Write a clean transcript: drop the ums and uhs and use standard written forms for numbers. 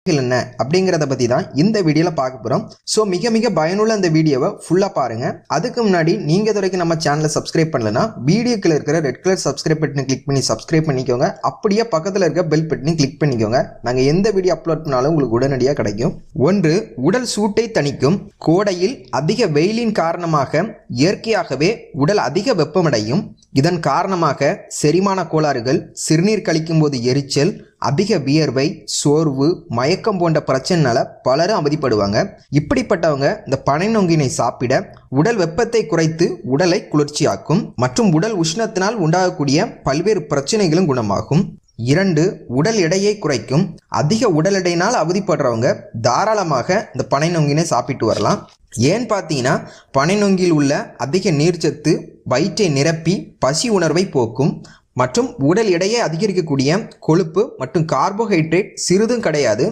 என்ன அப்படிங்கறத பத்தி தான் இந்த வீடியோல பார்க்க போறோம். சோ மிக பயனுள்ள இந்த வீடியோவை ஃபுல்லா பாருங்க. அதுக்கு முன்னாடி நீங்க இதுவரைக்கும் நம்ம சேனலை சப்ஸ்கிரைப் பண்ணலனா வீடியோக்குள்ள இருக்கிற ரெட் கலர் சப்ஸ்கிரைப் பட்டனை கிளிக் பண்ணி சப்ஸ்கிரைப் பண்ணிக்கோங்க. அப்படியே பக்கத்துல இருக்க பெல் பட்டனை கிளிக் பண்ணிக்கோங்க. நாங்க எந்த வீடியோ அப்லோட் பண்ணாலும் உங்களுக்கு உடனடியாக கிடைக்கும். 1. உடல் சூட்டை தணிக்கும். கோடையில் அதிக வெயிலின் காரணமாக இயற்கையாகவே உடல் அதிக வெப்பமடையும். இதன் காரணமாக செரிமான கோளாறுகள், சிறுநீர் கழிக்கும் போது எரிச்சல், அதிக வியர்வை, சோர்வு, மயக்கம் போன்ற பிரச்சனைனால பலரும் அவதிப்படுவாங்க. இப்படிப்பட்டவங்க இந்த பனை நொங்கினை சாப்பிட உடல் வெப்பத்தை குறைத்து உடலை குளிர்ச்சியாக்கும் மற்றும் உடல் உஷ்ணத்தினால் உண்டாகக்கூடிய பல்வேறு பிரச்சனைகளும் குணமாகும். 2. உடல் எடையை குறைக்கும். அதிக உடல் எடையினால் அவதிப்படுறவங்க தாராளமாக இந்த பனை நொங்கினை சாப்பிட்டு வரலாம். ஏன் பார்த்தீங்கன்னா பனை நொங்கில் உள்ள அதிக நீர்ச்சத்து வயிற்றை நிரப்பி பசி உணர்வை போக்கும் மற்றும் உடல் எடையை அதிகரிக்கக்கூடிய கொழுப்பு மற்றும் கார்போஹைட்ரேட் சிறிதும் கிடையாது.